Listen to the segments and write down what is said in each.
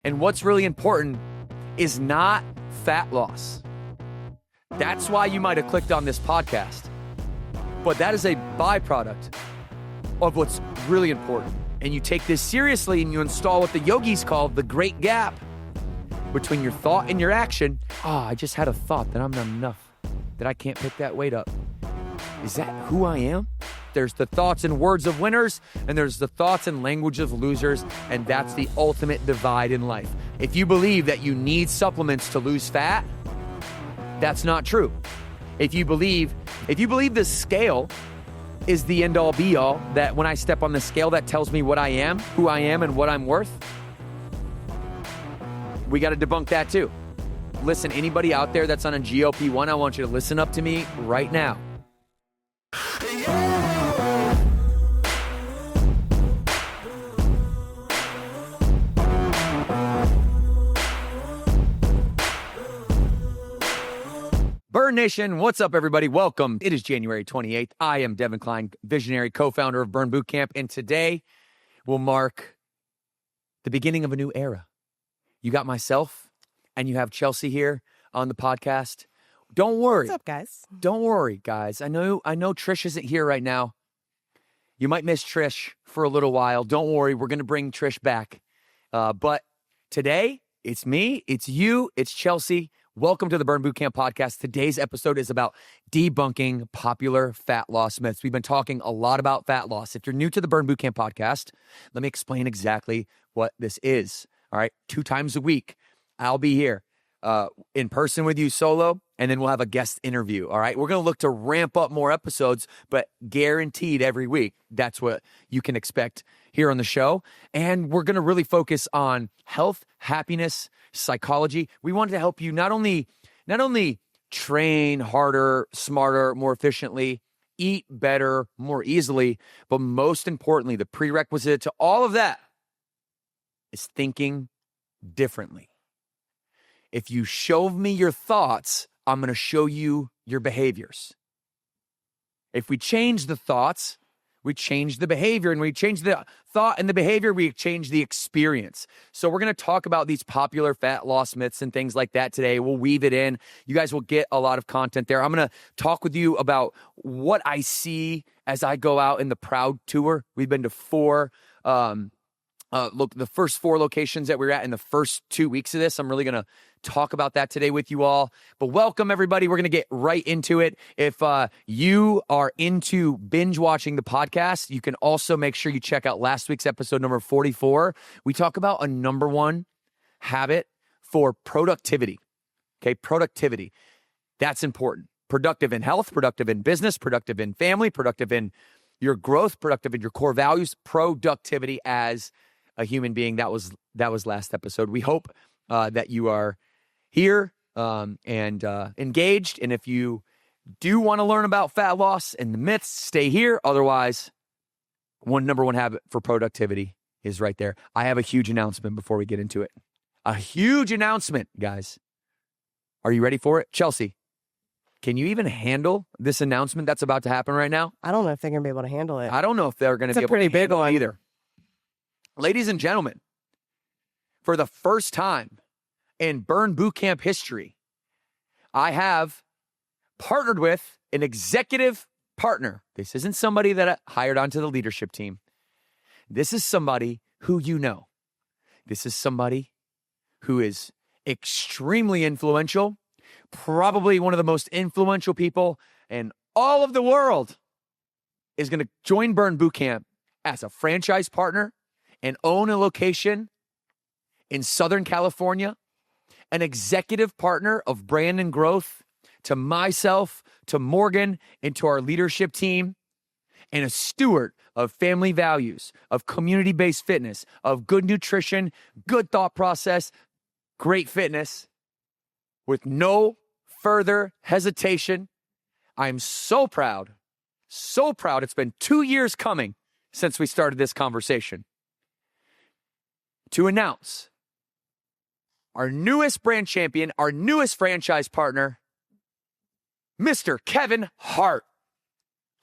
And what's really important is not fat loss. That's why you might have clicked on this podcast. But that is a byproduct of what's really important. And you take this seriously and you install what the yogis call the great gap between your thought and your action. I just had a thought that I'm not enough, that I can't pick that weight up. Is that who I am? There's the thoughts and words of winners, and there's the thoughts and language of losers, and that's the ultimate divide in life. If you believe that you need supplements to lose fat, that's not true. If you believe the scale is the end-all be-all, that when I step on the scale that tells me what I am, who I am, and what I'm worth, we got to debunk that too. Listen, anybody out there that's on a GLP-1, I want you to listen up to me right now. Burn Nation, what's up, everybody? Welcome. It is January 28th. I am Devan Kline, visionary co-founder of Burn Bootcamp, and today will mark the beginning of a new era. You got myself, and you have Chelsea here on the podcast. Don't worry. What's up, guys? Don't worry, guys. I know Trish isn't here right now. You might miss Trish for a little while. Don't worry. We're going to bring Trish back. But today, it's me, it's you, it's Chelsea. Welcome to the Burn Bootcamp podcast. Today's episode is about debunking popular fat loss myths. We've been talking a lot about fat loss. If you're new to the Burn Bootcamp podcast, let me explain exactly what this is. All right, 2 times a week, I'll be here in person with you solo, and then we'll have a guest interview. All right, we're going to look to ramp up more episodes, but guaranteed every week. That's what you can expect here on the show. And we're going to really focus on health, happiness, psychology. We wanted to help you not only train harder, smarter, more efficiently, eat better, more easily, but most importantly, the prerequisite to all of that is thinking differently. If you show me your thoughts, I'm going to show you your behaviors. If we change the thoughts, we change the behavior, and we change the thought and the behavior, we change the experience. So we're going to talk about these popular fat loss myths and things like that today. We'll weave it in. You guys will get a lot of content there. I'm going to talk with you about what I see as I go out in the Proud Tour. We've been to 4 the first 4 locations that we were at in the first 2 weeks of this. I'm really going to talk about that today with you all. But welcome, everybody. We're going to get right into it. If you are into binge watching the podcast, you can also make sure you check out last week's episode number 44. We talk about a number 1 habit for productivity. Okay, productivity. That's important. Productive in health, productive in business, productive in family, productive in your growth, productive in your core values, productivity as a human being. That was last episode. We hope that you are here and engaged. And if you do want to learn about fat loss and the myths, stay here. Otherwise, number one habit for productivity is right there. I have a huge announcement before we get into it. A huge announcement, guys. Are you ready for it? Chelsea, can you even handle this announcement that's about to happen right now? I don't know if they're going to be able to handle it. I don't know if they're going to be able to handle it either. Ladies and gentlemen, for the first time in Burn Bootcamp history, I have partnered with an executive partner. This isn't somebody that I hired onto the leadership team. This is somebody who you know. This is somebody who is extremely influential, probably one of the most influential people in all of the world, is going to join Burn Bootcamp as a franchise partner and own a location in Southern California, an executive partner of brand and growth to myself, to Morgan, and to our leadership team, and a steward of family values, of community-based fitness, of good nutrition, good thought process, great fitness, with no further hesitation. I'm so proud, so proud. It's been 2 years coming since we started this conversation, to announce our newest brand champion, our newest franchise partner, Mr. Kevin Hart.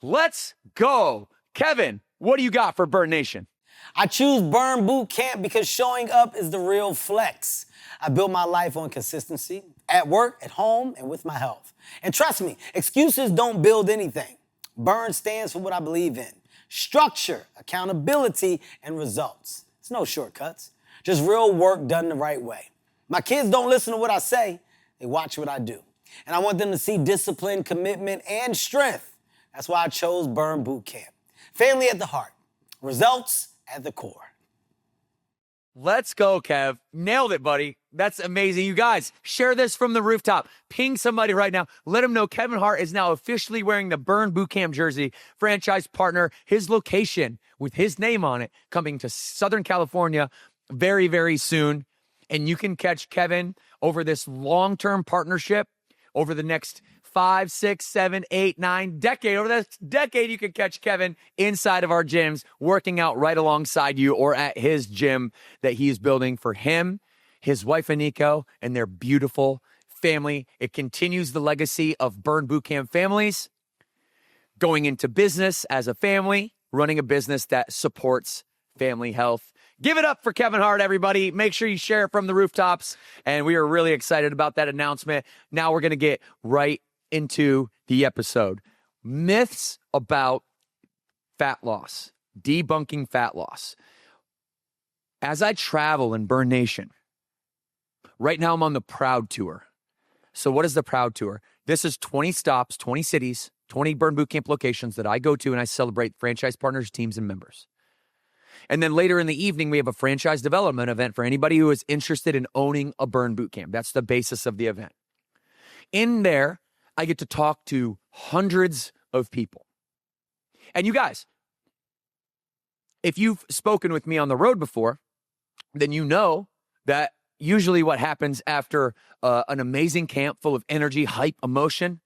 Let's go. Kevin, what do you got for Burn Nation? I choose Burn Boot Camp because showing up is the real flex. I built my life on consistency, at work, at home, and with my health. And trust me, excuses don't build anything. Burn stands for what I believe in: structure, accountability, and results. It's no shortcuts, just real work done the right way. My kids don't listen to what I say, they watch what I do. And I want them to see discipline, commitment, and strength. That's why I chose Burn Boot Camp. Family at the heart, results at the core. Let's go, Kev. Nailed it, buddy. That's amazing. You guys, share this from the rooftop. Ping somebody right now. Let them know Kevin Hart is now officially wearing the Burn Boot Camp jersey. Franchise partner, his location with his name on it, coming to Southern California very, very soon. And you can catch Kevin over this long-term partnership over the next 5, 6, 7, 8, 9 decade. Over the next decade, you can catch Kevin inside of our gyms, working out right alongside you or at his gym that he's building for him, his wife, Aniko, and their beautiful family. It continues the legacy of Burn Boot Camp families, going into business as a family, running a business that supports family health. Give it up for Kevin Hart, everybody. Make sure you share it from the rooftops. And we are really excited about that announcement. Now we're going to get right into the episode. Myths about fat loss, debunking fat loss. As I travel in Burn Nation, right now I'm on the Proud Tour. So what is the Proud Tour? This is 20 stops, 20 cities, 20 Burn Boot Camp locations that I go to and I celebrate franchise partners, teams, and members. And then later in the evening, we have a franchise development event for anybody who is interested in owning a Burn Boot Camp. That's the basis of the event. In there, I get to talk to hundreds of people. And you guys, if you've spoken with me on the road before, then you know that usually what happens after an amazing camp full of energy, hype, emotion,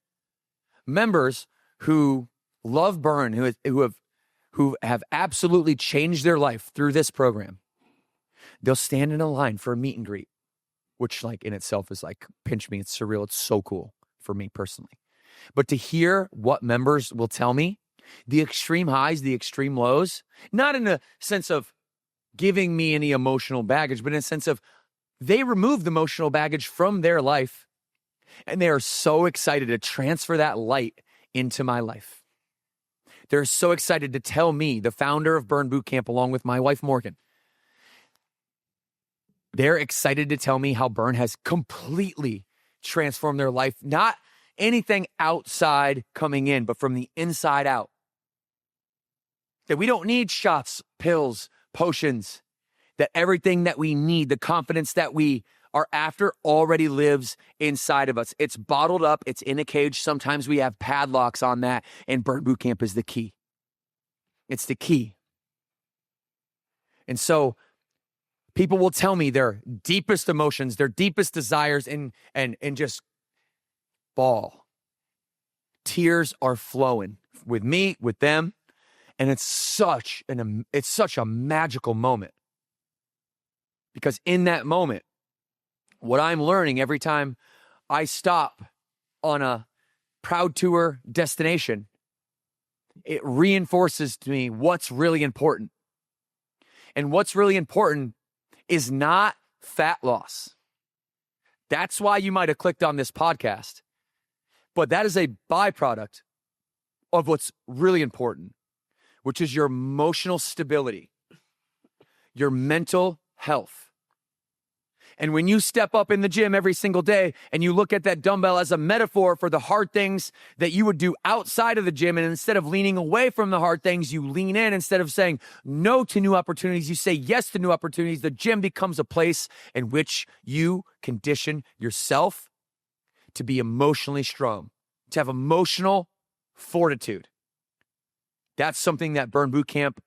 members who love Burn, who have absolutely changed their life through this program, they'll stand in a line for a meet and greet, which like in itself is like, pinch me, it's surreal. It's so cool for me personally. But to hear what members will tell me, the extreme highs, the extreme lows, not in a sense of giving me any emotional baggage, but in a sense of they remove the emotional baggage from their life and they are so excited to transfer that light into my life. They're so excited to tell me, the founder of Burn Boot Camp, along with my wife, Morgan, they're excited to tell me how Burn has completely transformed their life. Not anything outside coming in, but from the inside out. That we don't need shots, pills, potions. That everything that we need, the confidence that we are after already lives inside of us. It's bottled up. It's in a cage. Sometimes we have padlocks on that, and Burn Boot Camp is the key. It's the key. And so people will tell me their deepest emotions, their deepest desires, and just bawl. Tears are flowing with me, with them, and it's such a magical moment. Because in that moment, what I'm learning every time I stop on a Proud Tour destination, it reinforces to me what's really important. And what's really important is not fat loss. That's why you might have clicked on this podcast. But that is a byproduct of what's really important, which is your emotional stability, your mental health. And when you step up in the gym every single day and you look at that dumbbell as a metaphor for the hard things that you would do outside of the gym, and instead of leaning away from the hard things, you lean in. Instead of saying no to new opportunities, you say yes to new opportunities. The gym becomes a place in which you condition yourself to be emotionally strong, to have emotional fortitude. That's something that Burn Boot Camp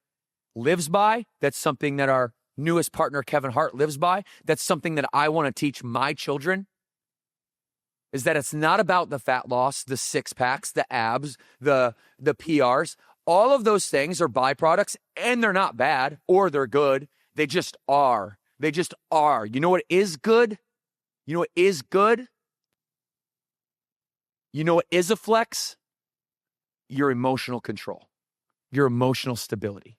lives by. That's something that our newest partner, Kevin Hart, lives by. That's something that I want to teach my children, is that it's not about the fat loss, the six packs, the abs, the PRs. All of those things are byproducts, and they're not bad or they're good. They just are. They just are. You know what is good? You know what is good? You know what is a flex? Your emotional control, your emotional stability.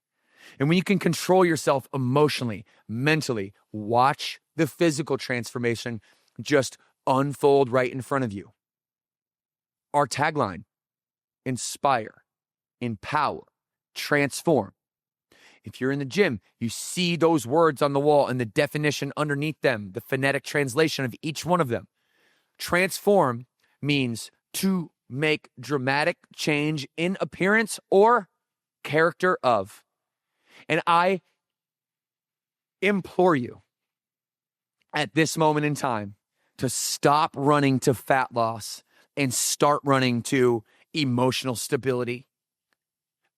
And when you can control yourself emotionally, mentally, watch the physical transformation just unfold right in front of you. Our tagline, inspire, empower, transform. If you're in the gym, you see those words on the wall and the definition underneath them, the phonetic translation of each one of them. Transform means to make dramatic change in appearance or character of. And I implore you at this moment in time to stop running to fat loss and start running to emotional stability,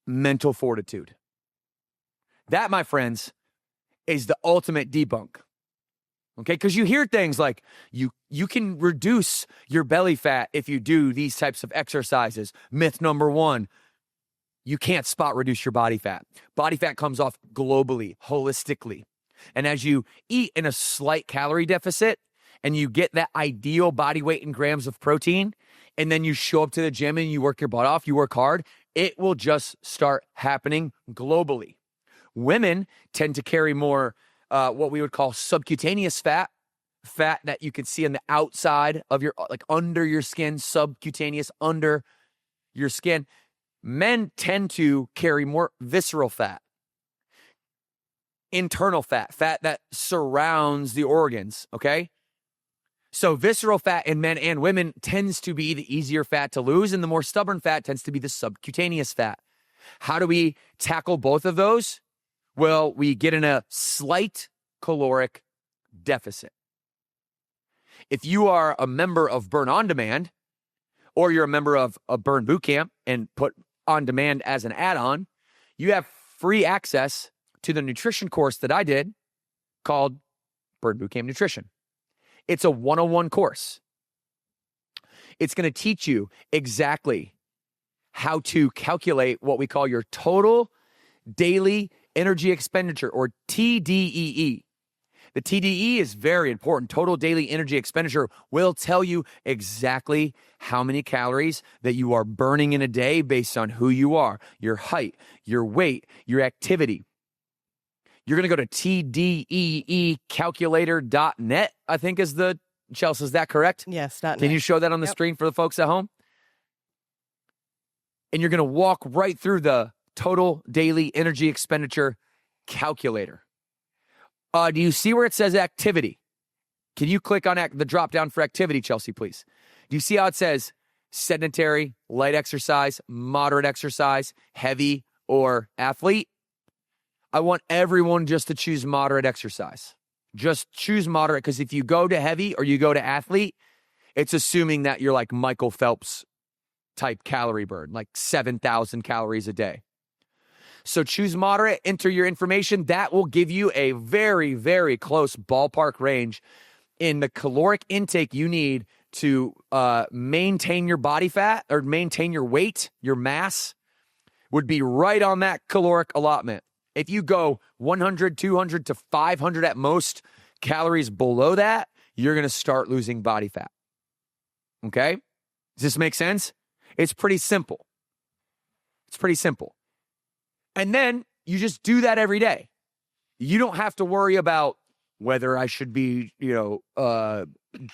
mental fortitude. That, my friends, is the ultimate debunk. Okay, because you hear things like you can reduce your belly fat if you do these types of exercises. Myth number one, you can't spot reduce your body fat. Body fat comes off globally, holistically. And as you eat in a slight calorie deficit and you get that ideal body weight in grams of protein, and then you show up to the gym and you work your butt off, you work hard, it will just start happening globally. Women tend to carry more what we would call subcutaneous fat that you can see on the outside of your, like under your skin, subcutaneous under your skin. Men tend to carry more visceral fat, internal fat that surrounds the organs, okay? So visceral fat in men and women tends to be the easier fat to lose, and the more stubborn fat tends to be the subcutaneous fat. How do we tackle both of those? Well, we get in a slight caloric deficit. If you are a member of Burn On Demand, or you're a member of a Burn Bootcamp and put On Demand as an add-on, you have free access to the nutrition course that I did called Burn Bootcamp Nutrition. It's a 101 course. It's going to teach you exactly how to calculate what we call your total daily energy expenditure, or TDEE. The TDE is very important. Total daily energy expenditure will tell you exactly how many calories that you are burning in a day based on who you are, your height, your weight, your activity. You're going to go to tdeecalculator.net, I think is the, Chelsea, is that correct? Yes, .net. Can you show that on the screen for the folks at home? And you're going to walk right through the total daily energy expenditure calculator. Do you see where it says activity? Can you click on the drop down for activity, Chelsea, please? Do you see how it says sedentary, light exercise, moderate exercise, heavy, or athlete? I want everyone just to choose moderate exercise. Just choose moderate, because if you go to heavy or you go to athlete, it's assuming that you're like Michael Phelps type calorie burn, like 7,000 calories a day. So choose moderate, enter your information. That will give you a very, very close ballpark range in the caloric intake you need to maintain your body fat or maintain your weight, your mass, would be right on that caloric allotment. If you go 100, 200 to 500 at most calories below that, you're going to start losing body fat. Okay? Does this make sense? It's pretty simple. It's pretty simple. And then you just do that every day. You don't have to worry about whether I should be,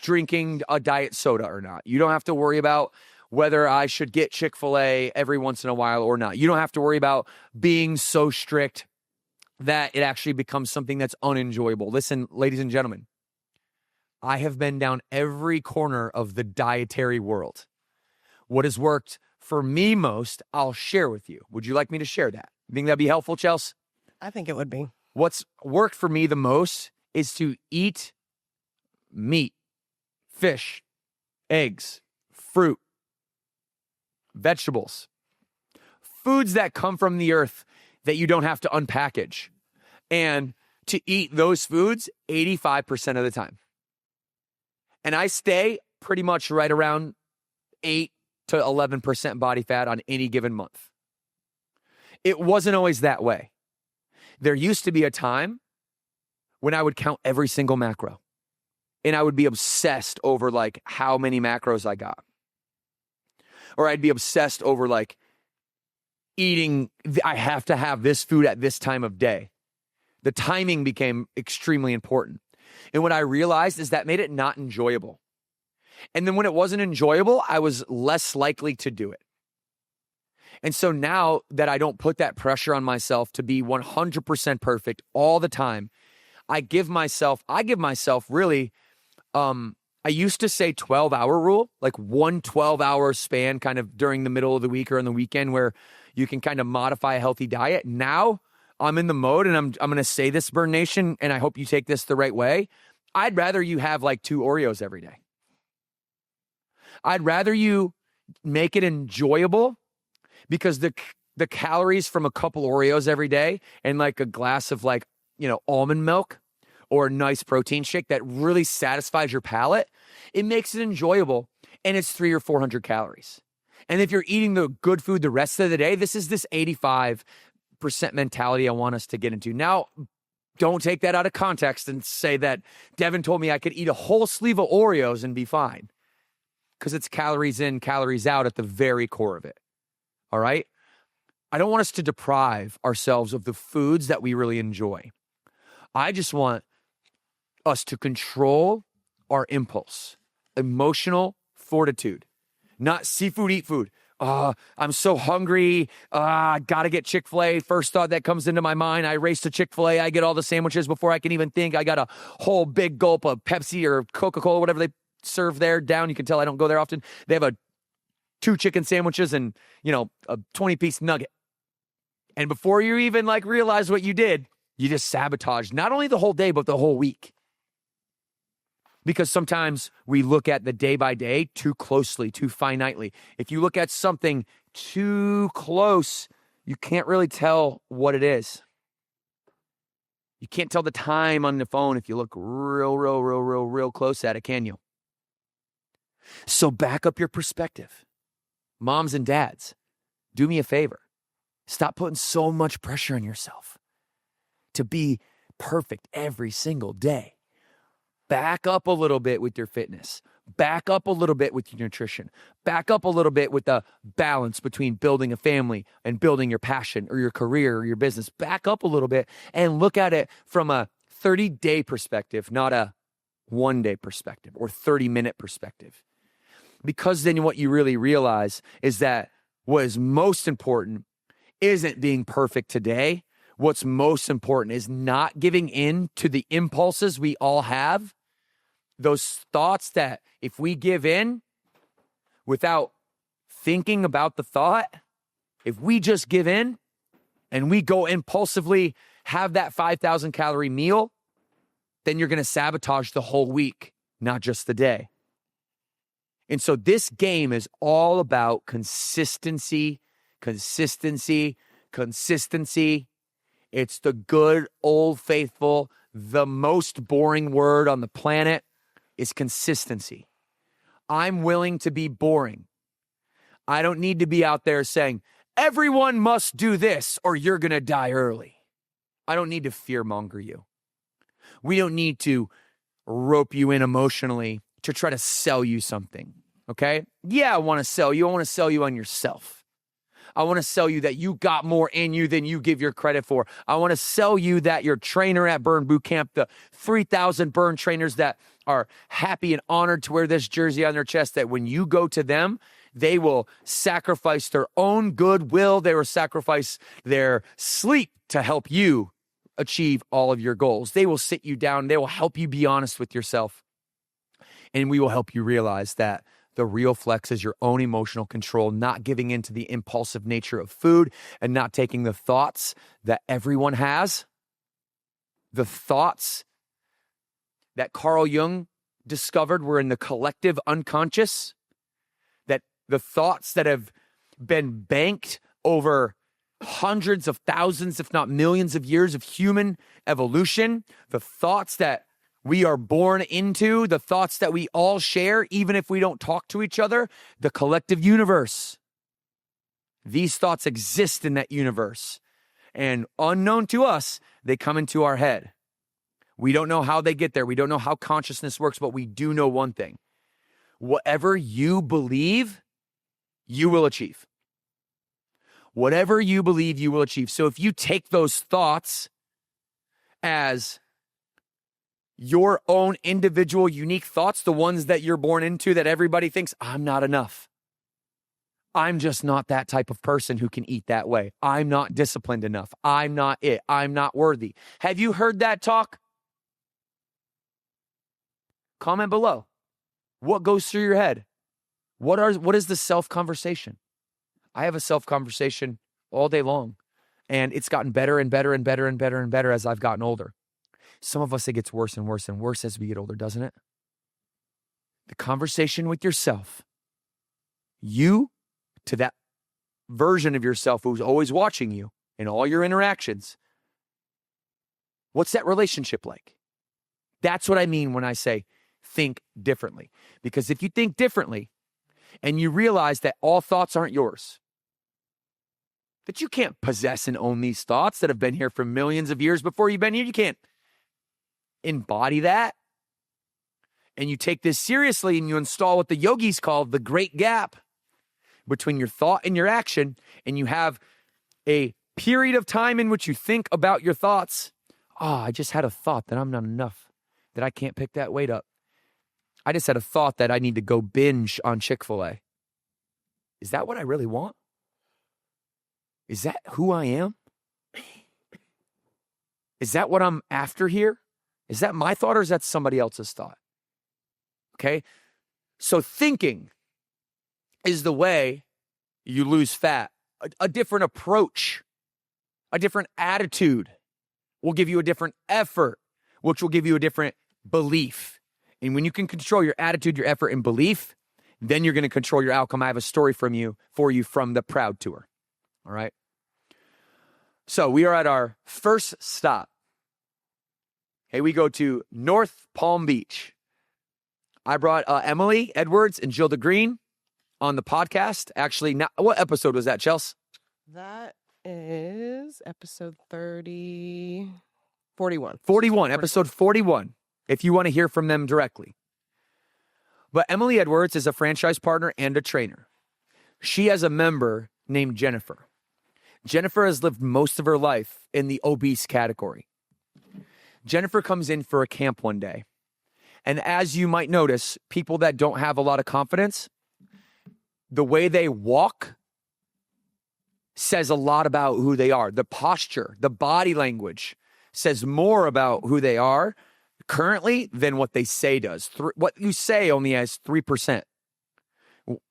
drinking a diet soda or not. You don't have to worry about whether I should get Chick-fil-A every once in a while or not. You don't have to worry about being so strict that it actually becomes something that's unenjoyable. Listen, ladies and gentlemen, I have been down every corner of the dietary world. What has worked for me most, I'll share with you. Would you like me to share that? You think that'd be helpful, Chelsea? I think it would be. What's worked for me the most is to eat meat, fish, eggs, fruit, vegetables, foods that come from the earth that you don't have to unpackage, and to eat those foods 85% of the time. And I stay pretty much right around 8 to 11% body fat on any given month. It wasn't always that way. There used to be a time when I would count every single macro, and I would be obsessed over like how many macros I got. Or I'd be obsessed over like I have to have this food at this time of day. The timing became extremely important. And what I realized is that made it not enjoyable. And then when it wasn't enjoyable, I was less likely to do it. And so now that I don't put that pressure on myself to be 100% perfect all the time, I give myself really, I used to say 12-hour rule, like one 12-hour span kind of during the middle of the week or on the weekend where you can kind of modify a healthy diet. Now I'm in the mode, and I'm going to say this, Burn Nation, and I hope you take this the right way. I'd rather you have like 2 Oreos every day. I'd rather you make it enjoyable, because the calories from a couple Oreos every day and like a glass of like, almond milk or a nice protein shake that really satisfies your palate, it makes it enjoyable, and it's 300 or 400 calories. And if you're eating the good food the rest of the day, this is this 85% mentality I want us to get into. Now, don't take that out of context and say that Devan told me I could eat a whole sleeve of Oreos and be fine, because it's calories in, calories out at the very core of it. All right? I don't want us to deprive ourselves of the foods that we really enjoy. I just want us to control our impulse, emotional fortitude, not seafood, eat food. I'm so hungry. I got to get Chick-fil-A. First thought that comes into my mind, I race to Chick-fil-A. I get all the sandwiches before I can even think. I got a whole big gulp of Pepsi or Coca-Cola, whatever they serve there down. You can tell I don't go there often. They have 2 chicken sandwiches and, a 20-piece nugget. And before you even realize what you did, you just sabotaged not only the whole day, but the whole week. Because sometimes we look at the day by day too closely, too finitely. If you look at something too close, you can't really tell what it is. You can't tell the time on the phone if you look real close at it, can you? So back up your perspective. Moms and dads, do me a favor. Stop putting so much pressure on yourself to be perfect every single day. Back up a little bit with your fitness. Back up a little bit with your nutrition. Back up a little bit with the balance between building a family and building your passion or your career or your business. Back up a little bit and look at it from a 30-day perspective, not a one-day perspective or 30-minute perspective. Because then what you really realize is that what is most important isn't being perfect today. What's most important is not giving in to the impulses we all have. Those thoughts that if we give in without thinking about the thought, if we just give in and we go impulsively have that 5,000 calorie meal, then you're going to sabotage the whole week, not just the day. And so this game is all about consistency. It's the good old faithful, the most boring word on the planet is consistency. I'm willing to be boring. I don't need to be out there saying, everyone must do this or you're going to die early. I don't need to fearmonger you. We don't need to rope you in emotionally to try to sell you something, okay? Yeah, I want to sell you. I want to sell you on yourself. I want to sell you that you got more in you than you give your credit for. I want to sell you that your trainer at Burn Bootcamp, the 3,000 Burn trainers that are happy and honored to wear this jersey on their chest, that when you go to them, they will sacrifice their own goodwill. They will sacrifice their sleep to help you achieve all of your goals. They will sit you down. They will help you be honest with yourself. And we will help you realize that the real flex is your own emotional control, not giving into the impulsive nature of food and not taking the thoughts that everyone has, the thoughts that Carl Jung discovered were in the collective unconscious, that the thoughts that have been banked over hundreds of thousands, if not millions of years of human evolution, the thoughts that we are born into, the thoughts that we all share, even if we don't talk to each other, the collective universe. These thoughts exist in that universe. And unknown to us, they come into our head. We don't know how they get there. We don't know how consciousness works, but we do know one thing. Whatever you believe, you will achieve. Whatever you believe, you will achieve. So if you take those thoughts as your own individual, unique thoughts, the ones that you're born into that everybody thinks, I'm not enough. I'm just not that type of person who can eat that way. I'm not disciplined enough. I'm not it. I'm not worthy. Have you heard that talk? Comment below. What goes through your head? What is the self-conversation? I have a self-conversation all day long, and it's gotten better and better and better and better and better as I've gotten older. Some of us, it gets worse and worse and worse as we get older, doesn't it? The conversation with yourself, you to that version of yourself who's always watching you in all your interactions, what's that relationship like? That's what I mean when I say think differently. Because if you think differently and you realize that all thoughts aren't yours, that you can't possess and own these thoughts that have been here for millions of years before you've been here, you can't embody that. And you take this seriously and you install what the yogis call the great gap between your thought and your action, and you have a period of time in which you think about your thoughts. I just had a thought that I'm not enough, that I can't pick that weight up. I just had a thought that I need to go binge on Chick-fil-A. Is that what I really want? Is that who I am? Is that what I'm after here? Is that my thought or is that somebody else's thought? Okay? So thinking is the way you lose fat. A different approach, a different attitude will give you a different effort, which will give you a different belief. And when you can control your attitude, your effort, and belief, then you're going to control your outcome. I have a story for you from the Proud Tour. All right. So we are at our first stop. Hey, we go to North Palm Beach. I brought Emily Edwards and Gilda Green on the podcast. Actually, what episode was that, Chelsea? That is episode 41. 41, episode 41, if you want to hear from them directly. But Emily Edwards is a franchise partner and a trainer. She has a member named Jennifer. Jennifer has lived most of her life in the obese category. Jennifer comes in for a camp one day. And as you might notice, people that don't have a lot of confidence, the way they walk says a lot about who they are. The posture, the body language says more about who they are currently than what they say does. What you say only has 3%.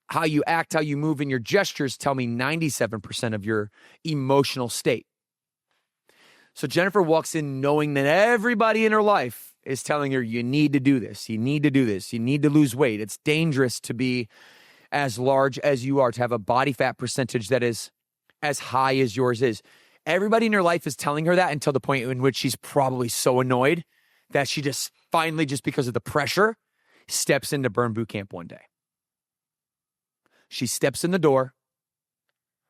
How you act, how you move, and your gestures tell me 97% of your emotional state. So Jennifer walks in knowing that everybody in her life is telling her, you need to do this, you need to do this, you need to lose weight. It's dangerous to be as large as you are, to have a body fat percentage that is as high as yours is. Everybody in her life is telling her that until the point in which she's probably so annoyed that she just finally, just because of the pressure, steps into Burn Boot Camp one day. She steps in the door.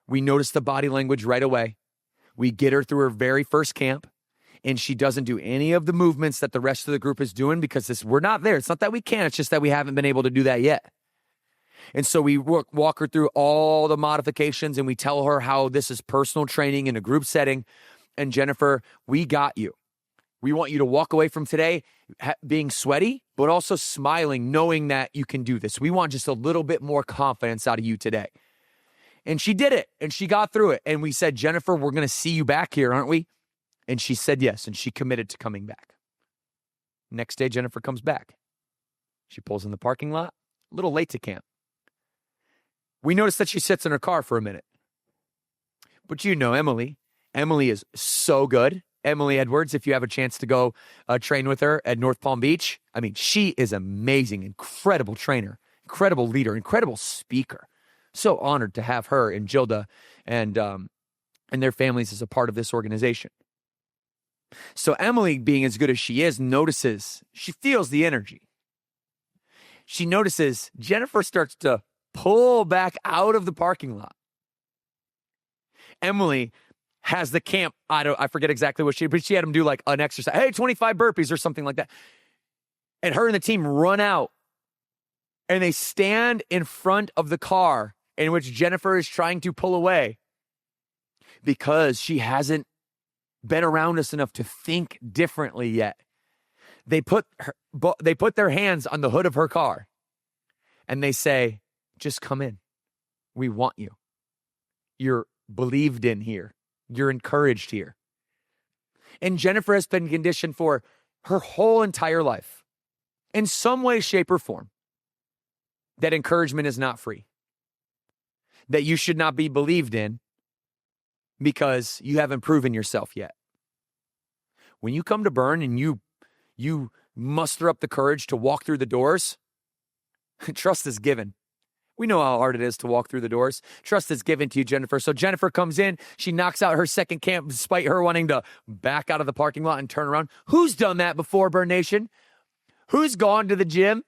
We notice the body language right away. We get her through her very first camp, and she doesn't do any of the movements that the rest of the group is doing because we're not there. It's not that we can't. It's just that we haven't been able to do that yet. And so we walk her through all the modifications, and we tell her how this is personal training in a group setting. And Jennifer, we got you. We want you to walk away from today being sweaty, but also smiling, knowing that you can do this. We want just a little bit more confidence out of you today. And she did it, and she got through it. And we said, Jennifer, we're going to see you back here, aren't we? And she said yes, and she committed to coming back. Next day, Jennifer comes back. She pulls in the parking lot, a little late to camp. We notice that she sits in her car for a minute. But you know Emily. Emily is so good. Emily Edwards, if you have a chance to go train with her at North Palm Beach. I mean, she is amazing, incredible trainer, incredible leader, incredible speaker. So honored to have her and Gilda and their families as a part of this organization. So Emily, being as good as she is, notices, she feels the energy. She notices Jennifer starts to pull back out of the parking lot. Emily has the camp, I forget exactly what but she had them do like an exercise. Hey, 25 burpees or something like that. And her and the team run out and they stand in front of the car in which Jennifer is trying to pull away. because she hasn't been around us enough to think differently yet. They put their hands on the hood of her car and they say, just come in. We want you. You're believed in here. You're encouraged here. And Jennifer has been conditioned for her whole entire life, in some way, shape, or form, that encouragement is not free, that you should not be believed in because you haven't proven yourself yet. When you come to Burn and you muster up the courage to walk through the doors, trust is given. We know how hard it is to walk through the doors. Trust is given to you, Jennifer. So Jennifer comes in. She knocks out her second camp despite her wanting to back out of the parking lot and turn around. Who's done that before, Burn Nation? Who's gone to the gym,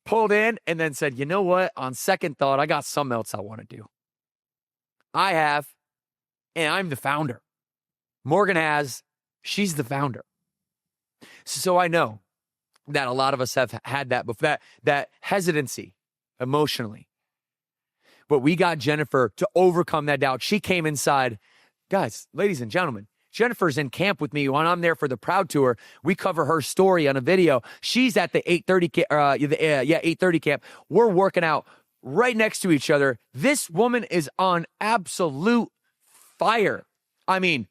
pulled in, and then said, you know what? On second thought, I got something else I want to do. I have, and I'm the founder. Morgan has. She's the founder. So I know that a lot of us have had that before, that hesitancy emotionally. But we got Jennifer to overcome that doubt. She came inside. Guys, ladies and gentlemen, Jennifer's in camp with me when I'm there for the Proud Tour. We cover her story on a video. She's at the 8:30 camp. We're working out right next to each other. This woman is on absolute fire. I mean,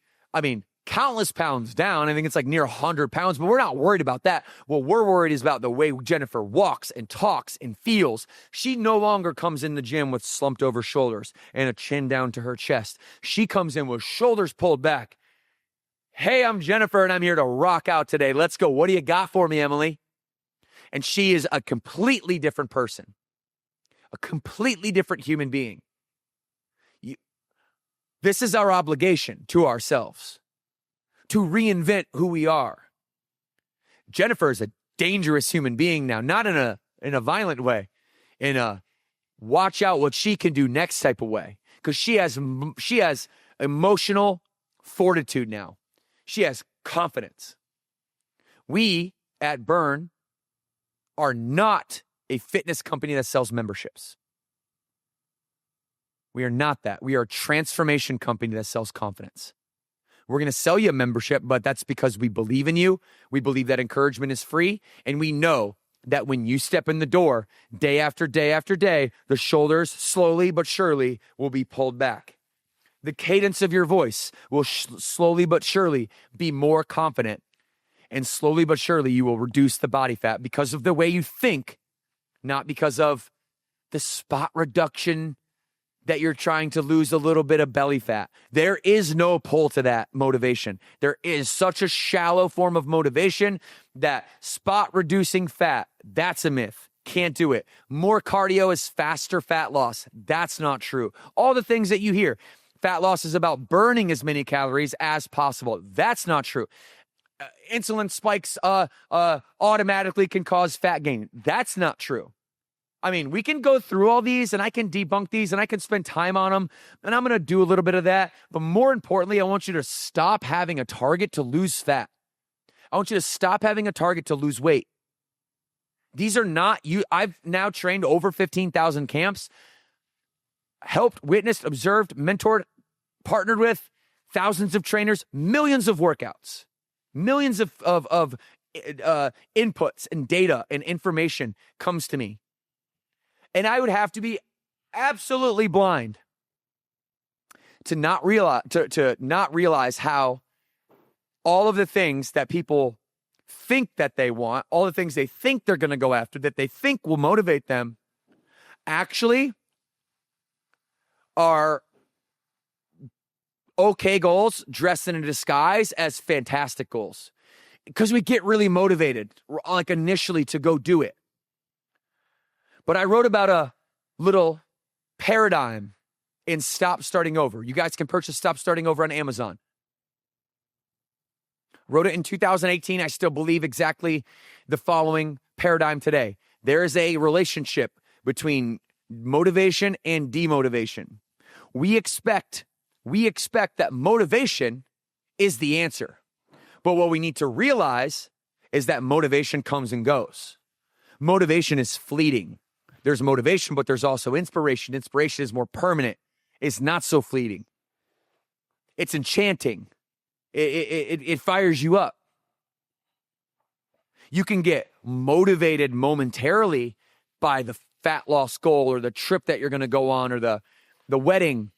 countless pounds down. I think it's like near 100 pounds, but we're not worried about that. What we're worried is about the way Jennifer walks and talks and feels. She no longer comes in the gym with slumped over shoulders and a chin down to her chest. She comes in with shoulders pulled back. Hey, I'm Jennifer and I'm here to rock out today. Let's go. What do you got for me, Emily? And she is a completely different person, a completely different human being. This is our obligation to ourselves, to reinvent who we are. Jennifer is a dangerous human being now, not in a violent way, in a watch out what she can do next type of way, because she has emotional fortitude now. She has confidence. We at Burn are not a fitness company that sells memberships. We are not that. We are a transformation company that sells confidence. We're going to sell you a membership, but that's because we believe in you. We believe that encouragement is free. And we know that when you step in the door, day after day after day, the shoulders slowly but surely will be pulled back. The cadence of your voice will slowly but surely be more confident. And slowly but surely you will reduce the body fat because of the way you think, not because of the spot reduction that you're trying to lose a little bit of belly fat. There is no pull to that motivation. There is such a shallow form of motivation that spot reducing fat, that's a myth. Can't do it. More cardio is faster fat loss. That's not true. All the things that you hear, fat loss is about burning as many calories as possible. That's not true. Insulin spikes automatically can cause fat gain. That's not true. I mean, we can go through all these and I can debunk these and I can spend time on them and I'm going to do a little bit of that. But more importantly, I want you to stop having a target to lose fat. I want you to stop having a target to lose weight. These are not you. I've now trained over 15,000 camps, helped, witnessed, observed, mentored, partnered with thousands of trainers, millions of workouts, millions of inputs and data and information comes to me. And I would have to be absolutely blind to not realize how all of the things that people think that they want, all the things they think they're going to go after, that they think will motivate them, actually are okay goals dressed in a disguise as fantastic goals. Because we get really motivated, like initially, to go do it. But I wrote about a little paradigm in Stop Starting Over. You guys can purchase Stop Starting Over on Amazon. Wrote it in 2018. I still believe exactly the following paradigm today. There is a relationship between motivation and demotivation. We expect that motivation is the answer. But what we need to realize is that motivation comes and goes. Motivation is fleeting. There's motivation, but there's also inspiration. Inspiration is more permanent. It's not so fleeting. It's enchanting. It fires you up. You can get motivated momentarily by the fat loss goal or the trip that you're going to go on or the wedding.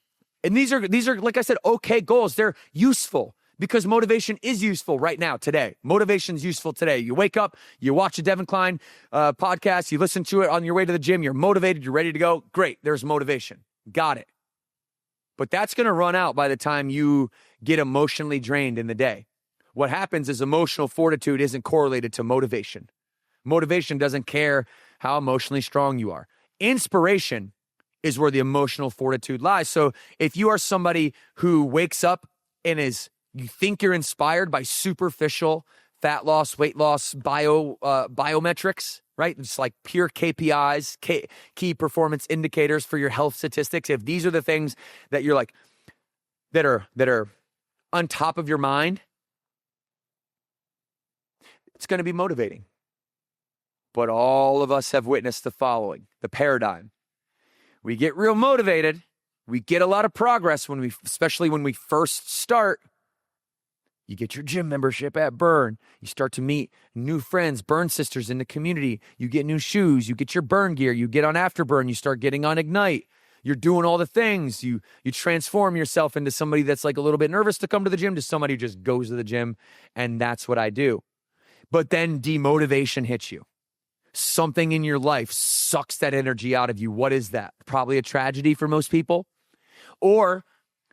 And these are, like I said, okay goals. They're useful because motivation is useful right now, today. Motivation's useful today. You wake up, you watch a Devan Kline podcast, you listen to it on your way to the gym, you're motivated, you're ready to go. Great, there's motivation. Got it. But that's going to run out by the time you get emotionally drained in the day. What happens is emotional fortitude isn't correlated to motivation. Motivation doesn't care how emotionally strong you are. Inspiration is where the emotional fortitude lies. So if you are somebody who wakes up and you think you're inspired by superficial fat loss, weight loss, biometrics, right? It's like pure KPIs, key performance indicators for your health statistics. If these are the things that you're like, that are on top of your mind, it's going to be motivating. But all of us have witnessed the following, the paradigm. We get real motivated. We get a lot of progress especially when we first start. You get your gym membership at Burn. You start to meet new friends, Burn sisters in the community. You get new shoes. You get your Burn gear. You get on Afterburn. You start getting on Ignite. You're doing all the things. You transform yourself into somebody that's like a little bit nervous to come to the gym to somebody who just goes to the gym, and that's what I do. But then demotivation hits you. Something in your life sucks that energy out of you. What is that? Probably a tragedy for most people. Or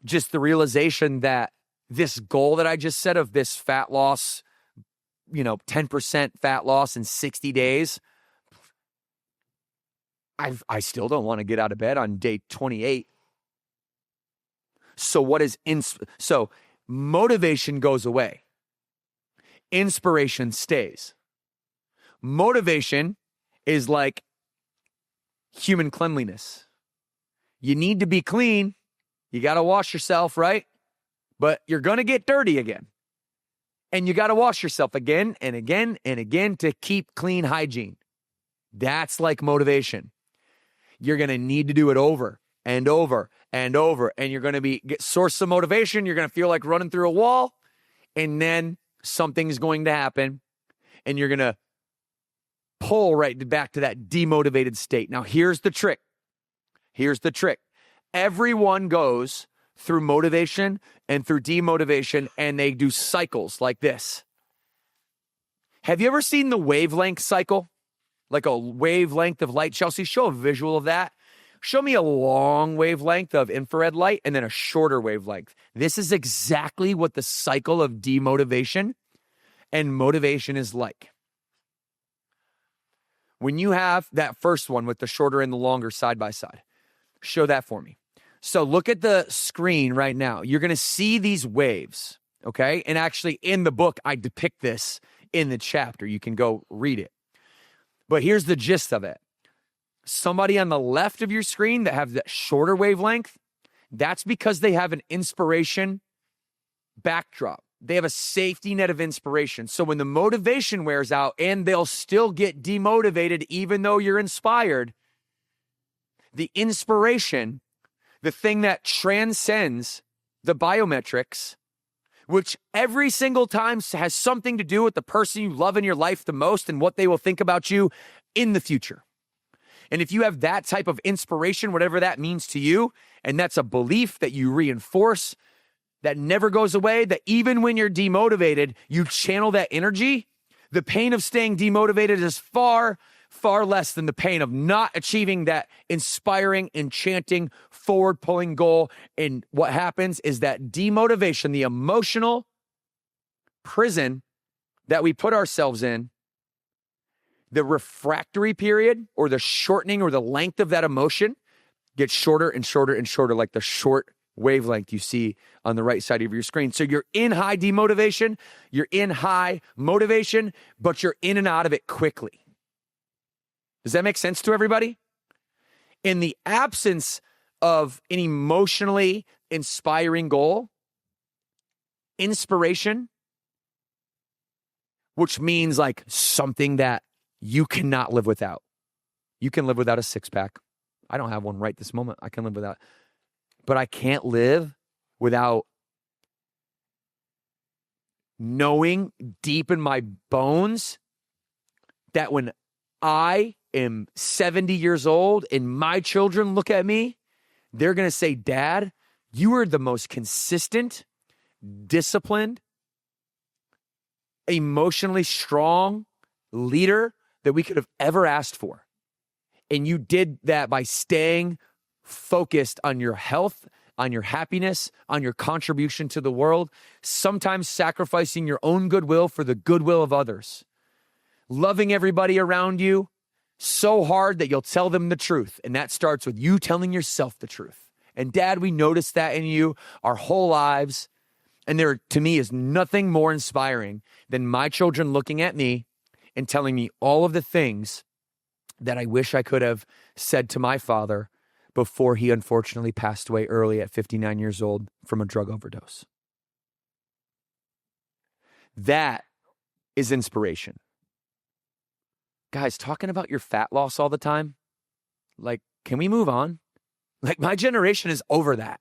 just the realization that this goal that I just said of this fat loss, 10% fat loss in 60 days, I still don't want to get out of bed on day 28. So so motivation goes away. Inspiration stays. Motivation is like human cleanliness. You need to be clean. You got to wash yourself, right? But you're going to get dirty again. And you got to wash yourself again and again and again to keep clean hygiene. That's like motivation. You're going to need to do it over and over and over. And you're going to get source of motivation. You're going to feel like running through a wall. And then something's going to happen. And you're going to pull right back to that demotivated state. Now, here's the trick. Everyone goes through motivation and through demotivation, and they do cycles like this. Have you ever seen the wavelength cycle? Like a wavelength of light. Chelsea, show a visual of that. Show me a long wavelength of infrared light and then a shorter wavelength. This is exactly what the cycle of demotivation and motivation is like. When you have that first one with the shorter and the longer side by side, show that for me. So look at the screen right now. You're going to see these waves, okay? And actually in the book, I depict this in the chapter. You can go read it. But here's the gist of it. Somebody on the left of your screen that have that shorter wavelength, that's because they have an inspiration backdrop. They have a safety net of inspiration. So when the motivation wears out, and they'll still get demotivated even though you're inspired, the inspiration, the thing that transcends the biometrics, which every single time has something to do with the person you love in your life the most and what they will think about you in the future. And if you have that type of inspiration, whatever that means to you, and that's a belief that you reinforce, that never goes away, that even when you're demotivated, you channel that energy, the pain of staying demotivated is far, far less than the pain of not achieving that inspiring, enchanting, forward-pulling goal. And what happens is that demotivation, the emotional prison that we put ourselves in, the refractory period or the shortening or the length of that emotion gets shorter and shorter and shorter, like the short wavelength you see on the right side of your screen. So you're in high demotivation, you're in high motivation, but you're in and out of it quickly. Does that make sense to everybody? In the absence of an emotionally inspiring goal, inspiration, which means like something that you cannot live without. You can live without a six-pack. I don't have one right this moment. I can live without. But I can't live without knowing deep in my bones that when I am 70 years old and my children look at me, they're going to say, Dad, you are the most consistent, disciplined, emotionally strong leader that we could have ever asked for. And you did that by staying focused on your health, on your happiness, on your contribution to the world, sometimes sacrificing your own goodwill for the goodwill of others. Loving everybody around you so hard that you'll tell them the truth. And that starts with you telling yourself the truth. And Dad, we noticed that in you our whole lives. And there, to me, is nothing more inspiring than my children looking at me and telling me all of the things that I wish I could have said to my father before he unfortunately passed away early at 59 years old from a drug overdose. That is inspiration. Guys, talking about your fat loss all the time, like, can we move on? Like, my generation is over that.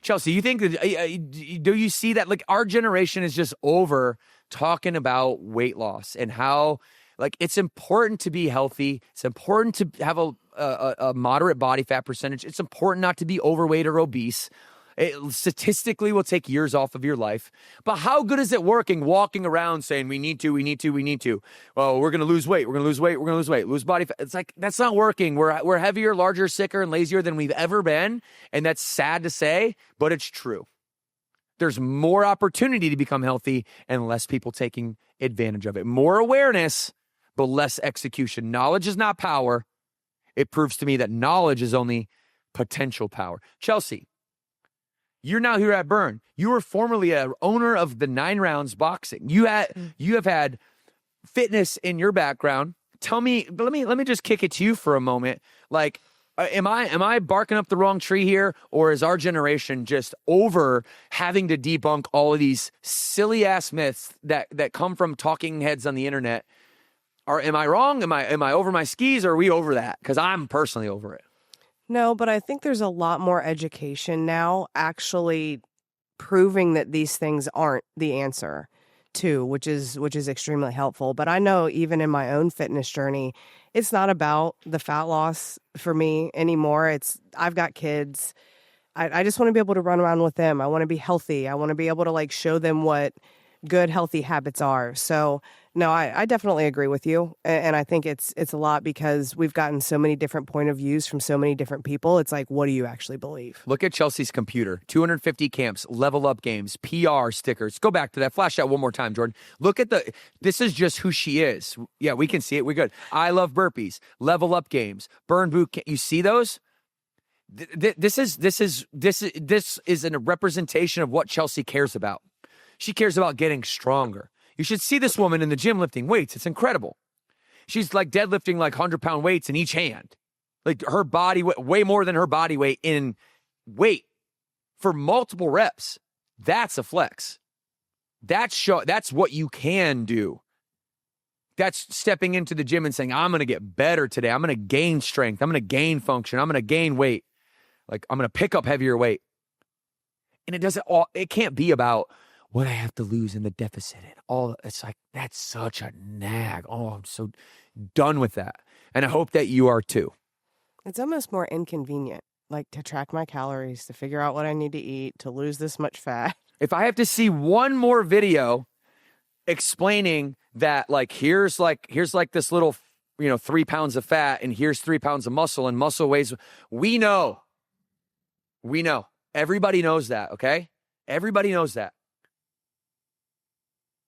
Chelsea, you think that, do you see that? Like, our generation is just over talking about weight loss and how, like, it's important to be healthy. It's important to have a moderate body fat percentage. It's important not to be overweight or obese. It statistically will take years off of your life. But how good is it walking around saying, we need to. Oh, we're going to lose weight. Lose body fat. It's like, that's not working. We're heavier, larger, sicker, and lazier than we've ever been. And that's sad to say, but it's true. There's more opportunity to become healthy and less people taking advantage of it. More awareness, but less execution. Knowledge is not power. It proves to me that knowledge is only potential power. Chelsea, you're now here at Burn. You were formerly an owner of the 9 Rounds Boxing. You have had fitness in your background. Tell me, let me just kick it to you for a moment. Like, am I barking up the wrong tree here, or is our generation just over having to debunk all of these silly ass myths that come from talking heads on the internet? Or am I wrong? Am I over my skis, or are we over that? Because I'm personally over it. No, but I think there's a lot more education now actually proving that these things aren't the answer too, which is extremely helpful. But I know even in my own fitness journey, it's not about the fat loss for me anymore. I've got kids. I just want to be able to run around with them. I want to be healthy. I want to be able to like show them what good, healthy habits are. So no, I definitely agree with you. And I think it's a lot because we've gotten so many different point of views from so many different people. It's like, what do you actually believe? Look at Chelsea's computer. 250 camps, level up games, PR stickers. Go back to that. Flash that one more time, Jordan. Look at this is just who she is. Yeah, we can see it. We're good. I love burpees, level up games, burn boot camp. You see those? This is a representation of what Chelsea cares about. She cares about getting stronger. You should see this woman in the gym lifting weights. It's incredible. She's like deadlifting like 100-pound weights in each hand. Like her body weight, way more than her body weight in weight for multiple reps. That's a flex. That's what you can do. That's stepping into the gym and saying, I'm going to get better today. I'm going to gain strength. I'm going to gain function. I'm going to gain weight. Like I'm going to pick up heavier weight. And it can't be about what I have to lose in the deficit and all. It's like, that's such a nag. Oh, I'm so done with that. And I hope that you are too. It's almost more inconvenient, like to track my calories, to figure out what I need to eat, to lose this much fat. If I have to see one more video explaining that, like, here's this little, 3 pounds of fat and here's 3 pounds of muscle and muscle weighs, we know. Everybody knows that, okay? Everybody knows that.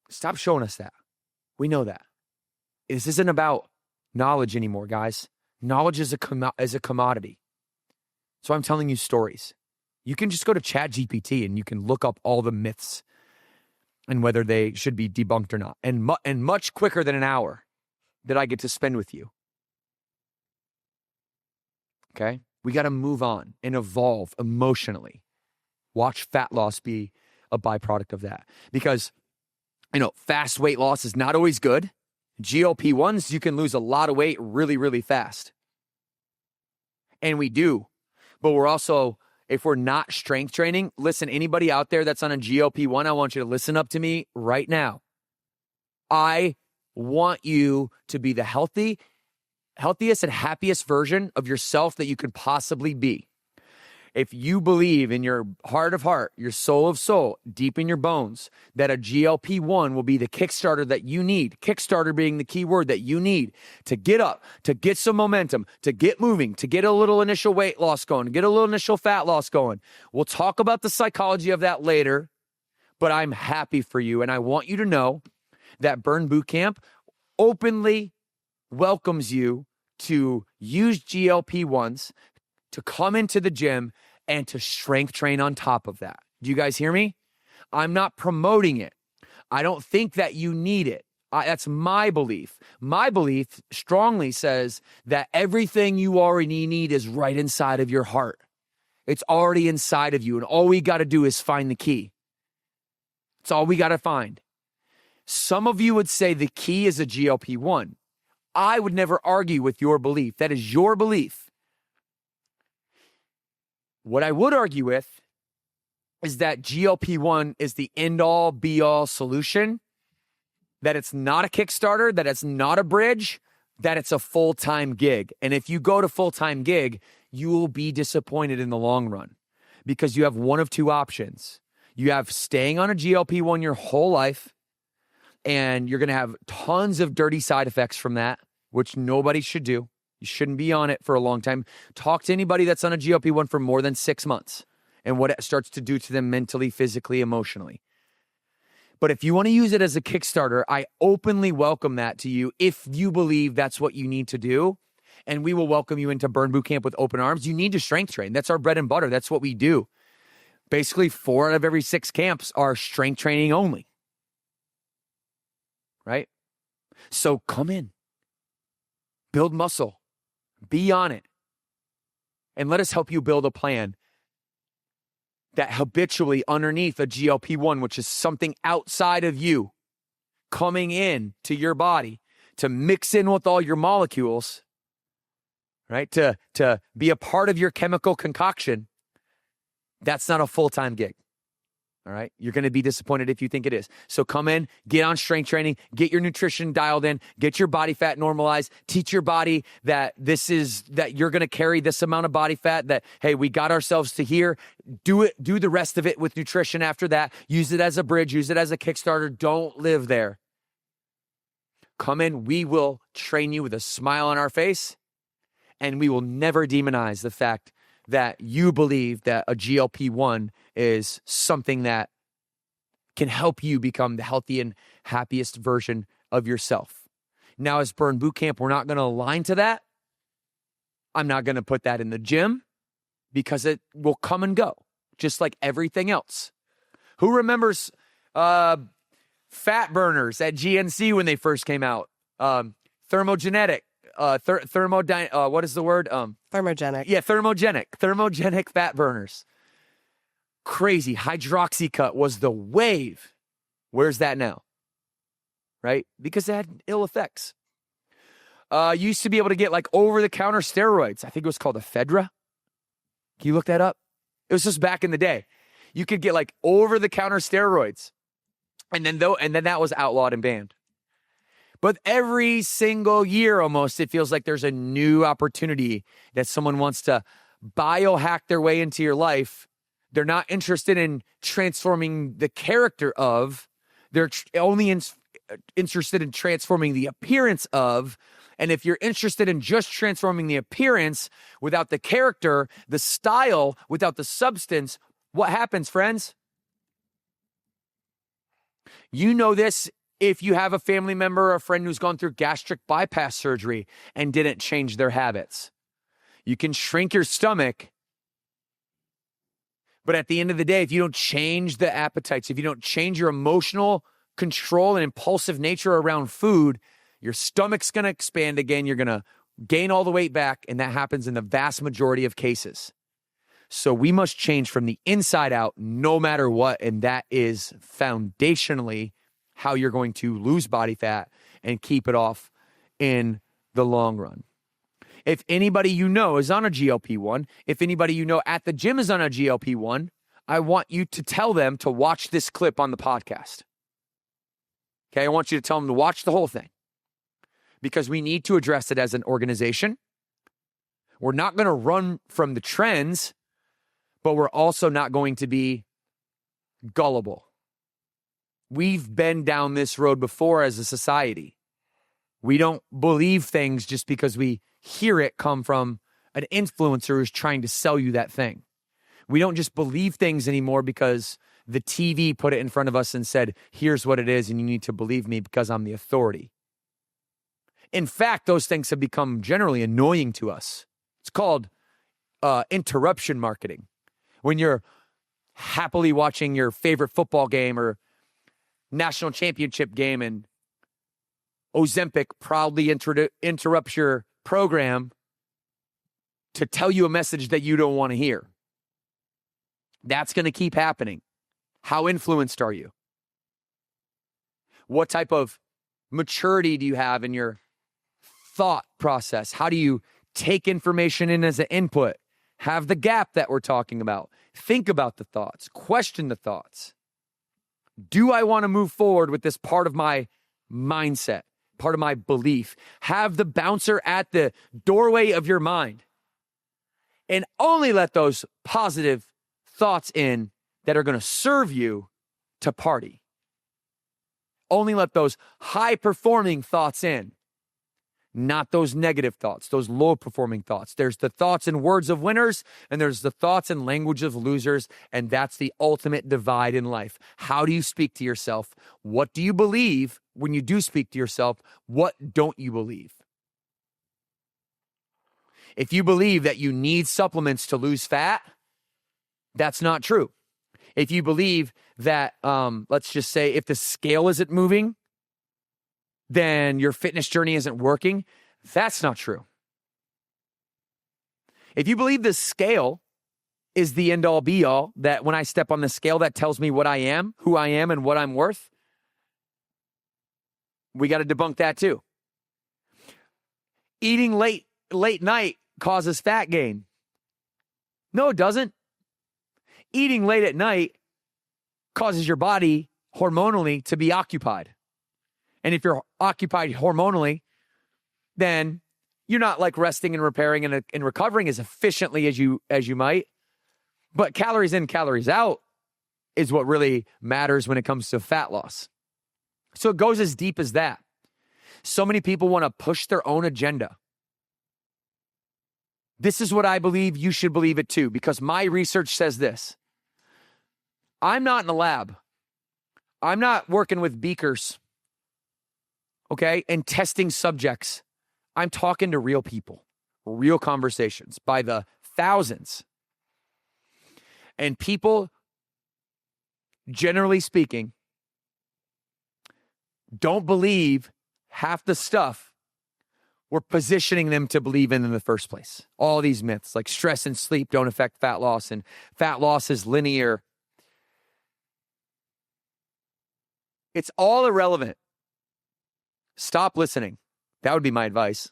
Stop showing us that. We know that. This isn't about knowledge anymore, guys. Knowledge is a commodity. So I'm telling you stories. You can just go to ChatGPT and you can look up all the myths and whether they should be debunked or not. And much quicker than an hour that I get to spend with you. Okay? We got to move on and evolve emotionally. Watch fat loss be a byproduct of that. Because fast weight loss is not always good. GLP-1s, you can lose a lot of weight really, really fast. And we do. But we're also if we're not strength training, listen, anybody out there that's on a GLP-1, I want you to listen up to me right now. I want you to be the healthiest and happiest version of yourself that you could possibly be. If you believe in your heart of heart, your soul of soul, deep in your bones, that a GLP-1 will be the Kickstarter that you need, Kickstarter being the key word that you need to get up, to get some momentum, to get moving, to get a little initial weight loss going, to get a little initial fat loss going. We'll talk about the psychology of that later, but I'm happy for you. And I want you to know that Burn Bootcamp openly welcomes you to use GLP-1s, to come into the gym, and to strength train on top of that. Do you guys hear me? I'm not promoting it. I don't think that you need it. That's my belief. My belief strongly says that everything you already need is right inside of your heart. It's already inside of you, and all we got to do is find the key. It's all we got to find. Some of you would say the key is a GLP-1. I would never argue with your belief. That is your belief. What I would argue with is that GLP-1 is the end-all, be-all solution, that it's not a Kickstarter, that it's not a bridge, that it's a full-time gig. And if you go to full-time gig, you will be disappointed in the long run because you have one of two options. You have staying on a GLP-1 your whole life, and you're going to have tons of dirty side effects from that, which nobody should do. You shouldn't be on it for a long time. Talk to anybody that's on a GLP-1 for more than 6 months and what it starts to do to them mentally, physically, emotionally. But if you want to use it as a Kickstarter, I openly welcome that to you if you believe that's what you need to do. And we will welcome you into Burn Bootcamp with open arms. You need to strength train. That's our bread and butter. That's what we do. Basically, 4 out of every 6 camps are strength training only. Right? So come in. Build muscle. Be on it. And let us help you build a plan that habitually underneath a GLP-1, which is something outside of you, coming in to your body to mix in with all your molecules, right? To be a part of your chemical concoction. That's not a full-time gig. All right. You're going to be disappointed if you think it is. So come in, get on strength training, get your nutrition dialed in, get your body fat normalized, teach your body that that you're going to carry this amount of body fat, that, hey, we got ourselves to here. Do the rest of it with nutrition after that. Use it as a bridge, use it as a Kickstarter. Don't live there. Come in. We will train you with a smile on our face, and we will never demonize the fact that you believe that a GLP-1 is something that can help you become the healthy and happiest version of yourself. Now, as Burn Bootcamp, we're not going to align to that. I'm not going to put that in the gym because it will come and go, just like everything else. Who remembers fat burners at GNC when they first came out? Thermogenic. What is the word? Thermogenic. Yeah, thermogenic fat burners. Crazy. Hydroxycut was the wave. Where's that now? Right? Because it had ill effects. Used to be able to get like over-the-counter steroids. I think it was called ephedra. Can you look that up? It was just back in the day. You could get like over-the-counter steroids. And then that was outlawed and banned. But every single year almost, it feels like there's a new opportunity that someone wants to biohack their way into your life. They're not interested in transforming the character of. They're only interested in transforming the appearance of. And if you're interested in just transforming the appearance without the character, the style, without the substance, what happens, friends? You know this. If you have a family member or a friend who's gone through gastric bypass surgery and didn't change their habits, you can shrink your stomach. But at the end of the day, if you don't change the appetites, if you don't change your emotional control and impulsive nature around food, your stomach's going to expand again. You're going to gain all the weight back. And that happens in the vast majority of cases. So we must change from the inside out no matter what. And that is foundationally how you're going to lose body fat and keep it off in the long run. If anybody you know is on a GLP-1, if anybody you know at the gym is on a GLP-1, I want you to tell them to watch this clip on the podcast. Okay, I want you to tell them to watch the whole thing because we need to address it as an organization. We're not going to run from the trends, but we're also not going to be gullible. We've been down this road before as a society. We don't believe things just because we hear it come from an influencer who's trying to sell you that thing. We don't just believe things anymore because the TV put it in front of us and said, here's what it is and you need to believe me because I'm the authority. In fact, those things have become generally annoying to us. It's called interruption marketing. When you're happily watching your favorite football game or national championship game and Ozempic proudly interrupts your program to tell you a message that you don't want to hear. That's going to keep happening. How influenced are you? What type of maturity do you have in your thought process? How do you take information in as an input? Have the gap that we're talking about. Think about the thoughts. Question the thoughts. Do I want to move forward with this part of my mindset, part of my belief? Have the bouncer at the doorway of your mind. And only let those positive thoughts in that are going to serve you to party. Only let those high-performing thoughts in, not those negative thoughts, those low-performing thoughts. There's the thoughts and words of winners, and there's the thoughts and language of losers, and that's the ultimate divide in life. How do you speak to yourself? What do you believe when you do speak to yourself? What don't you believe? If you believe that you need supplements to lose fat, that's not true. If you believe that, let's just say, if the scale isn't moving, then your fitness journey isn't working, that's not true. If you believe the scale is the end-all be-all, that when I step on the scale, that tells me what I am, who I am, and what I'm worth, we got to debunk that too. Eating late night causes fat gain. No, it doesn't. Eating late at night causes your body hormonally to be occupied. And if you're occupied hormonally, then you're not like resting and repairing and recovering as efficiently as you might. But calories in, calories out is what really matters when it comes to fat loss. So it goes as deep as that. So many people want to push their own agenda. This is what I believe. You should believe it too, because my research says this. I'm not in a lab. I'm not working with beakers, okay, and testing subjects. I'm talking to real people, real conversations by the thousands. And people, generally speaking, don't believe half the stuff we're positioning them to believe in the first place. All these myths like stress and sleep don't affect fat loss and fat loss is linear. It's all irrelevant. Stop listening. That would be my advice.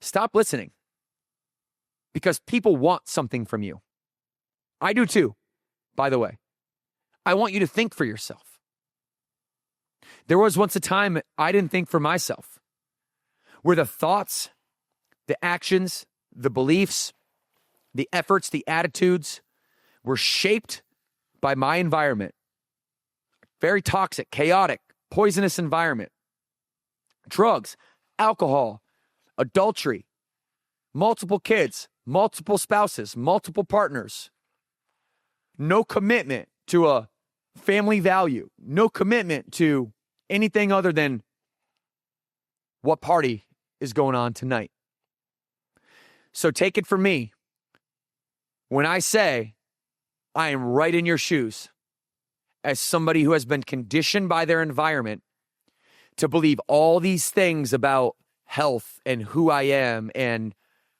Stop listening. Because people want something from you. I do too, by the way. I want you to think for yourself. There was once a time I didn't think for myself, where the thoughts, the actions, the beliefs, the efforts, the attitudes were shaped by my environment. Very toxic, chaotic, poisonous environment. Drugs, alcohol, adultery, multiple kids, multiple spouses, multiple partners. No commitment to a family value. No commitment to anything other than what party is going on tonight. So take it from me. When I say I am right in your shoes, as somebody who has been conditioned by their environment to believe all these things about health and who I am and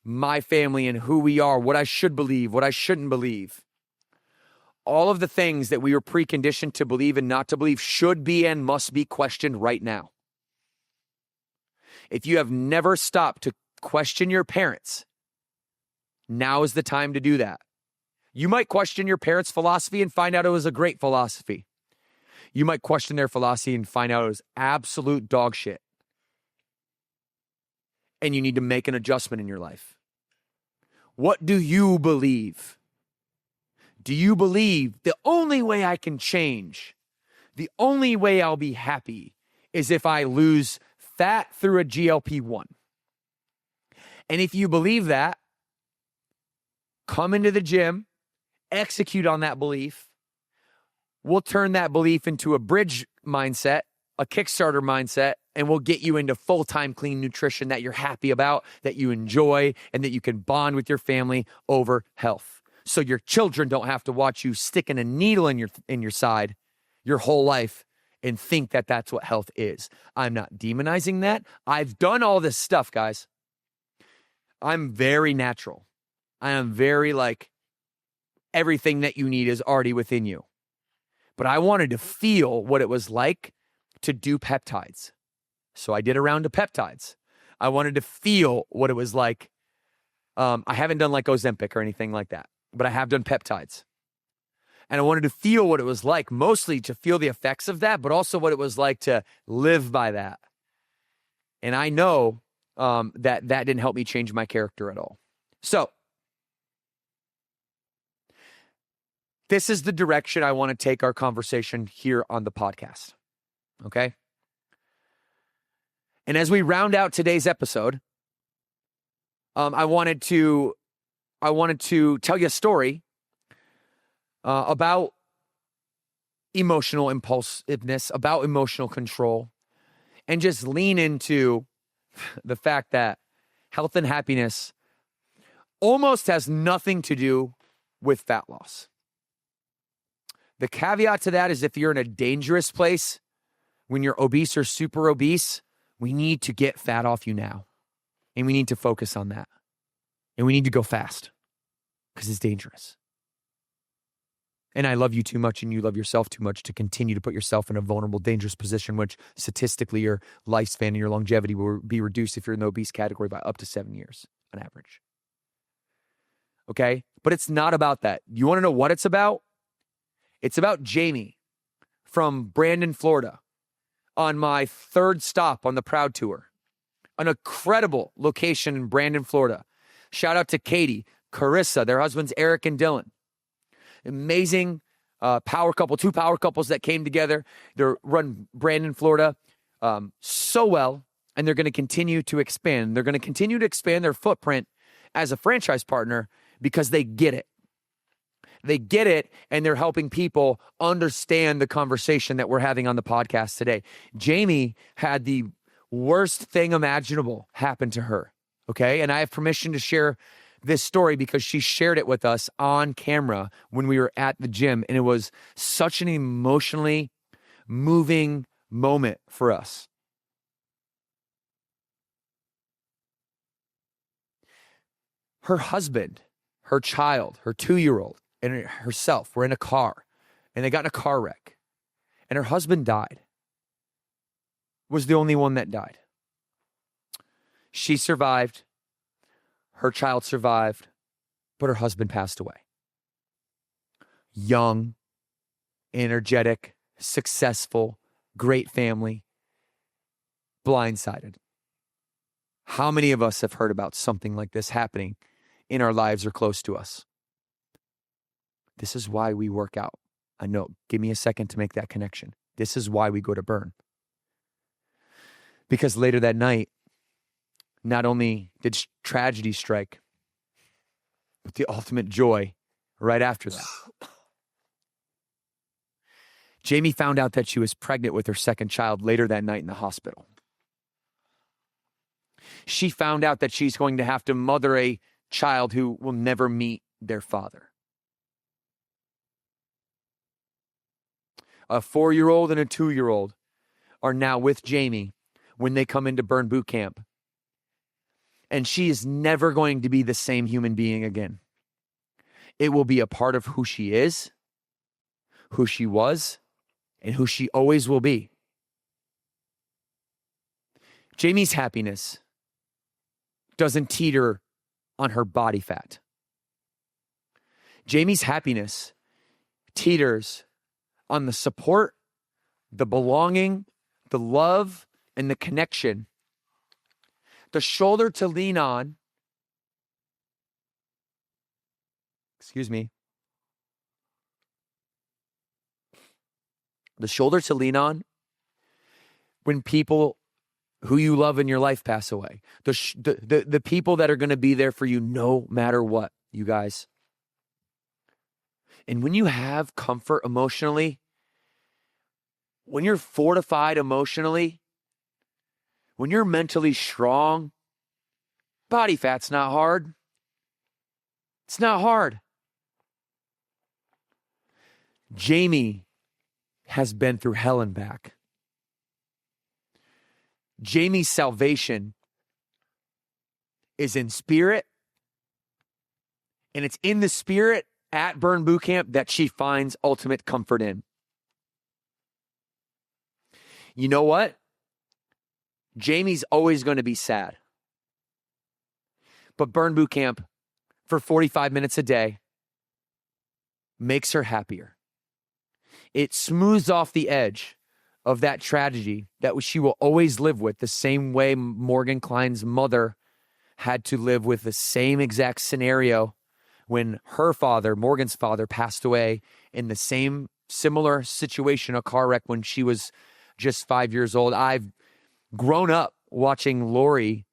my family and who we are, what I should believe, what I shouldn't believe. All of the things that we were preconditioned to believe and not to believe should be and must be questioned right now. If you have never stopped to question your parents, now is the time to do that. You might question your parents' philosophy and find out it was a great philosophy. You might question their philosophy and find out it was absolute dog shit. And you need to make an adjustment in your life. What do you believe? Do you believe the only way I can change, the only way I'll be happy is if I lose fat through a GLP-1? And if you believe that, come into the gym, execute on that belief. We'll turn that belief into a bridge mindset, a Kickstarter mindset, and we'll get you into full-time clean nutrition that you're happy about, that you enjoy, and that you can bond with your family over health. So your children don't have to watch you sticking a needle in your side your whole life and think that that's what health is. I'm not demonizing that. I've done all this stuff, guys. I'm very natural. I am very everything that you need is already within you. But I wanted to feel what it was like to do peptides. So I did a round of peptides. I wanted to feel what it was like. I haven't done Ozempic or anything like that, but I have done peptides. And I wanted to feel what it was like, mostly to feel the effects of that, but also what it was like to live by that. And I know that didn't help me change my character at all. So this is the direction I want to take our conversation here on the podcast. Okay? And as we round out today's episode, I wanted to tell you a story about emotional impulsiveness, about emotional control, and just lean into the fact that health and happiness almost has nothing to do with fat loss. The caveat to that is if you're in a dangerous place, when you're obese or super obese, we need to get fat off you now. And we need to focus on that. And we need to go fast because it's dangerous. And I love you too much and you love yourself too much to continue to put yourself in a vulnerable, dangerous position, which statistically your lifespan and your longevity will be reduced if you're in the obese category by up to 7 years on average. Okay? But it's not about that. You want to know what it's about? It's about Jamie from Brandon, Florida, on my third stop on the Proud Tour. An incredible location in Brandon, Florida. Shout out to Katie, Carissa, their husbands Eric and Dylan. Amazing power couple, two power couples that came together. They're run Brandon, Florida so well, and they're going to continue to expand. They're going to continue to expand their footprint as a franchise partner because they get it. They get it, and they're helping people understand the conversation that we're having on the podcast today. Jamie had the worst thing imaginable happen to her, okay? And I have permission to share this story because she shared it with us on camera when we were at the gym, and it was such an emotionally moving moment for us. Her husband, her child, her 2-year-old, and herself were in a car, and they got in a car wreck, and her husband died. Was the only one that died. She survived. Her child survived, but her husband passed away. Young, energetic, successful, great family, blindsided. How many of us have heard about something like this happening in our lives or close to us? This is why we work out. I know, give me a second to make that connection. This is why we go to Burn. Because later that night, not only did tragedy strike, but the ultimate joy right after that. Jamie found out that she was pregnant with her second child later that night in the hospital. She found out that she's going to have to mother a child who will never meet their father. A 4-year-old and a 2-year-old are now with Jamie when they come into Burn Boot Camp. And she is never going to be the same human being again. It will be a part of who she is, who she was, and who she always will be. Jamie's happiness doesn't teeter on her body fat. Jamie's happiness teeters on the support, the belonging, the love, and the connection, the shoulder to lean on. The shoulder to lean on when people who you love in your life pass away. The people that are going to be there for you no matter what, you guys. And when you have comfort emotionally, when you're fortified emotionally, when you're mentally strong, body fat's not hard. It's not hard. Jamie has been through hell and back. Jamie's salvation is in spirit, and it's in the spirit at Burn Boot Camp that she finds ultimate comfort in. You know what? Jamie's always going to be sad. But Burn Boot Camp for 45 minutes a day makes her happier. It smooths off the edge of that tragedy that she will always live with, the same way Morgan Kline's mother had to live with the same exact scenario when her father, Morgan's father, passed away in the same similar situation, a car wreck when she was just 5 years old. I've grown up watching Lori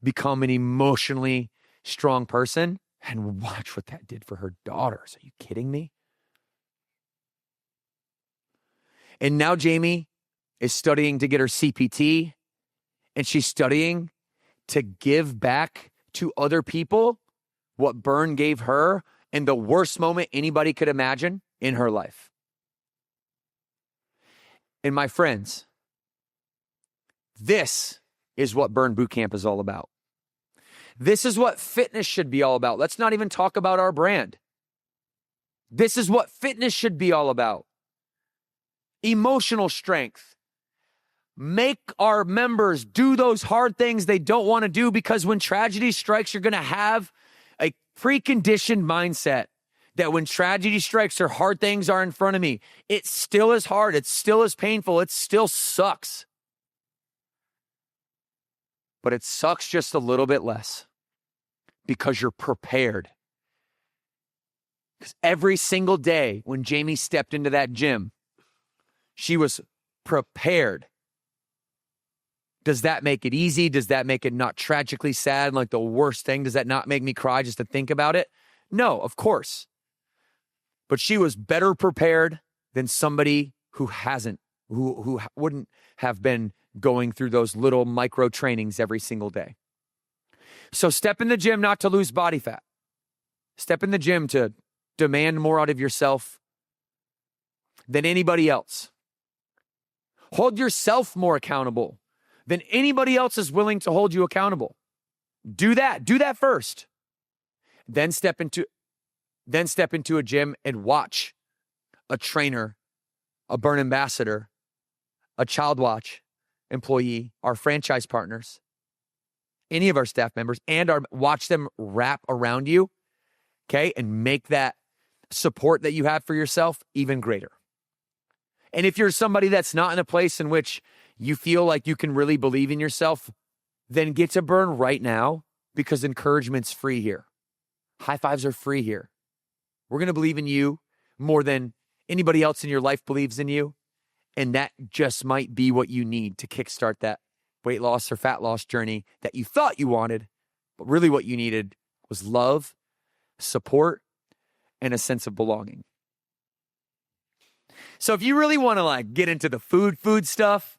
become an emotionally strong person, and watch what that did for her daughters. Are you kidding me? And now Jamie is studying to get her CPT, and she's studying to give back to other people what Burn gave her in the worst moment anybody could imagine in her life. And my friends, this is what Burn Boot Camp is all about. This is what fitness should be all about. Let's not even talk about our brand. This is what fitness should be all about. Emotional strength. Make our members do those hard things they don't want to do, because when tragedy strikes, you're going to have a preconditioned mindset that when tragedy strikes or hard things are in front of me, it still is hard. It's still is painful. It still sucks. But it sucks just a little bit less because you're prepared. Because every single day when Jamie stepped into that gym, she was prepared. Does that make it easy? Does that make it not tragically sad and like the worst thing? Does that not make me cry just to think about it? No, of course. But she was better prepared than somebody who hasn't, who wouldn't have been going through those little micro trainings every single day. So step in the gym not to lose body fat. Step in the gym to demand more out of yourself than anybody else. Hold yourself more accountable than anybody else is willing to hold you accountable. Do that. Do that first. Then step into a gym and watch a trainer, a Burn ambassador, a Child Watch employee, our franchise partners, any of our staff members, and watch them wrap around you, okay, and make that support that you have for yourself even greater. And if you're somebody that's not in a place in which you feel like you can really believe in yourself, then get to Burn right now, because encouragement's free here. High fives are free here. We're going to believe in you more than anybody else in your life believes in you. And that just might be what you need to kickstart that weight loss or fat loss journey that you thought you wanted, but really what you needed was love, support, and a sense of belonging. So if you really want to like get into the food stuff,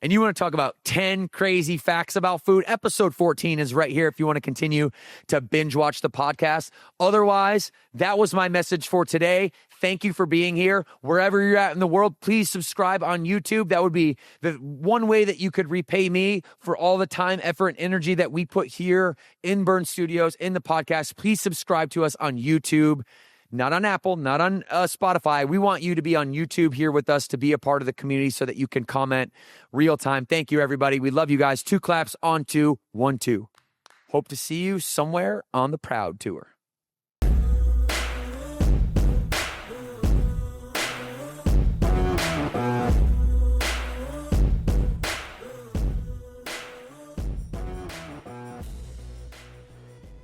and you want to talk about 10 crazy facts about food, episode 14 is right here if you want to continue to binge watch the podcast. Otherwise, that was my message for today. Thank you for being here. Wherever you're at in the world, please subscribe on YouTube. That would be the one way that you could repay me for all the time, effort, and energy that we put here in Burn Studios, in the podcast. Please subscribe to us on YouTube. not on Apple, not on Spotify. We want you to be on YouTube here with us to be a part of the community so that you can comment real time. Thank you, everybody. We love you guys. 2 claps on 2, 1, 2. Hope to see you somewhere on the Proud Tour.